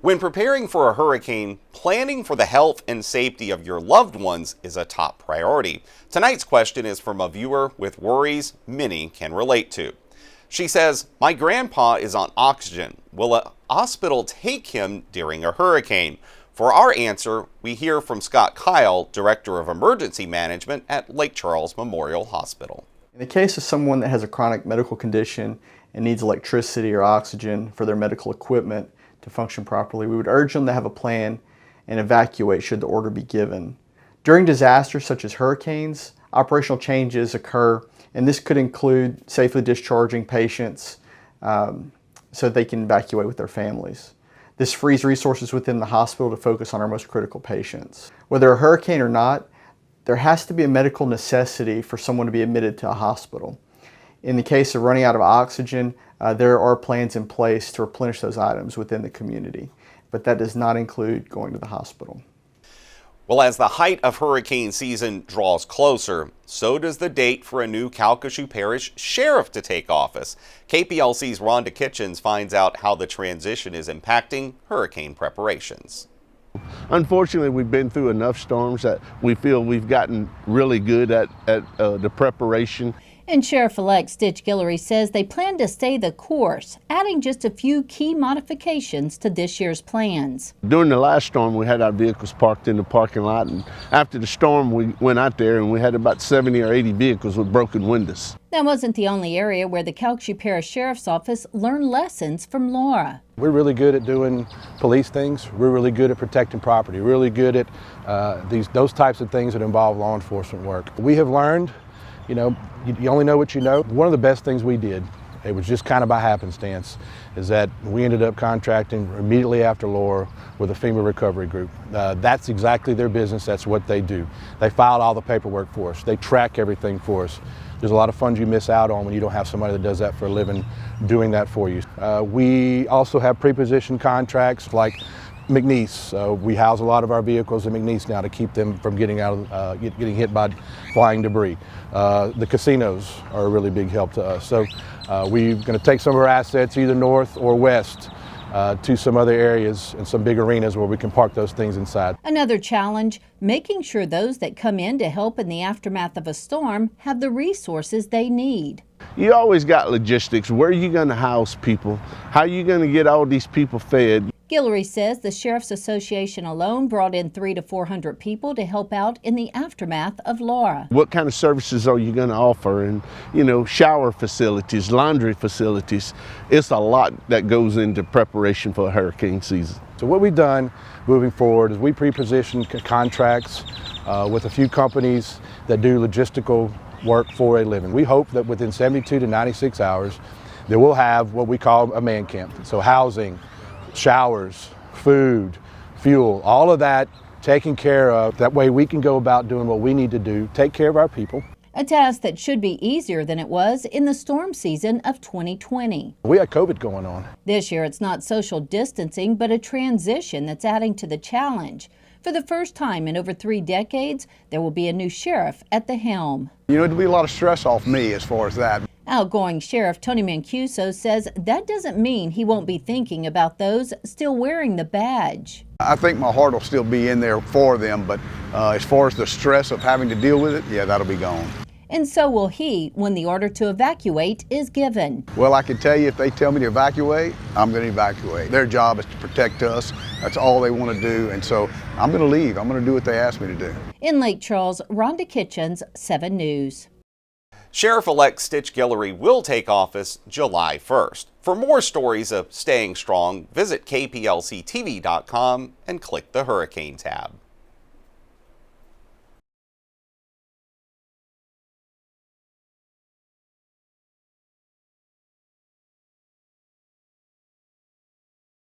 When preparing for a hurricane, planning for the health and safety of your loved ones is a top priority. Tonight's question is from a viewer with worries many can relate to. She says, "My grandpa is on oxygen. Will a hospital take him during a hurricane?" For our answer, we hear from Scott Kyle, Director of Emergency Management at Lake Charles Memorial Hospital. In the case of someone that has a chronic medical condition and needs electricity or oxygen for their medical equipment to function properly, we would urge them to have a plan and evacuate should the order be given. During disasters such as hurricanes, operational changes occur, and this could include safely discharging patients so they can evacuate with their families. This frees resources within the hospital to focus on our most critical patients. Whether a hurricane or not, there has to be a medical necessity for someone to be admitted to a hospital. In the case of running out of oxygen, there are plans in place to replenish those items within the community, but that does not include going to the hospital. Well, as the height of hurricane season draws closer, so does the date for a new Calcasieu Parish sheriff to take office. KPLC's Rhonda Kitchens finds out how the transition is impacting hurricane preparations. Unfortunately, we've been through enough storms that we feel we've gotten really good at the preparation. And Sheriff-elect Stitch Guillory says they plan to stay the course, adding just a few key modifications to this year's plans. During the last storm, we had our vehicles parked in the parking lot, and after the storm, we went out there and we had about 70 or 80 vehicles with broken windows. That wasn't the only area where the Calcasieu Parish Sheriff's Office learned lessons from Laura. We're really good at doing police things. We're really good at protecting property. Really good at those types of things that involve law enforcement work. We have learned, you only know what you know. One of the best things we did, it was just kind of by happenstance, is that we ended up contracting immediately after Laura with a FEMA recovery group. That's exactly their business. That's what they do. They filed all the paperwork for us. They track everything for us. There's a lot of funds you miss out on when you don't have somebody that does that for a living doing that for you. We also have pre-positioned contracts like McNeese. We house a lot of our vehicles in McNeese now to keep them from getting getting hit by flying debris. The casinos are a really big help to us. So we're going to take some of our assets either north or west to some other areas and some big arenas where we can park those things inside. Another challenge, making sure those that come in to help in the aftermath of a storm have the resources they need. You always got logistics. Where are you going to house people? How are you going to get all these people fed? Guillory says the Sheriff's Association alone brought in 300 to 400 people to help out in the aftermath of Laura. What kind of services are you going to offer? And, shower facilities, laundry facilities. It's a lot that goes into preparation for a hurricane season. So what we've done moving forward is we pre-positioned contracts with a few companies that do logistical work for a living. We hope that within 72 to 96 hours that we'll have what we call a man camp. So housing, showers, food, fuel, all of that taken care of. That way we can go about doing what we need to do, take care of our people. A task that should be easier than it was in the storm season of 2020. We had COVID going on. This year it's not social distancing, but a transition that's adding to the challenge. For the first time in over 3 decades, there will be a new sheriff at the helm. It'll be a lot of stress off me as far as that. Outgoing Sheriff Tony Mancuso says that doesn't mean he won't be thinking about those still wearing the badge. I think my heart will still be in there for them, but as far as the stress of having to deal with it, yeah, that'll be gone. And so will he when the order to evacuate is given. Well, I can tell you if they tell me to evacuate, I'm going to evacuate. Their job is to protect us. That's all they want to do. And so I'm going to leave. I'm going to do what they ask me to do. In Lake Charles, Rhonda Kitchens, 7 News. Sheriff-elect Stitch Guillory will take office July 1st. For more stories of staying strong, visit KPLCTV.com and click the Hurricane tab.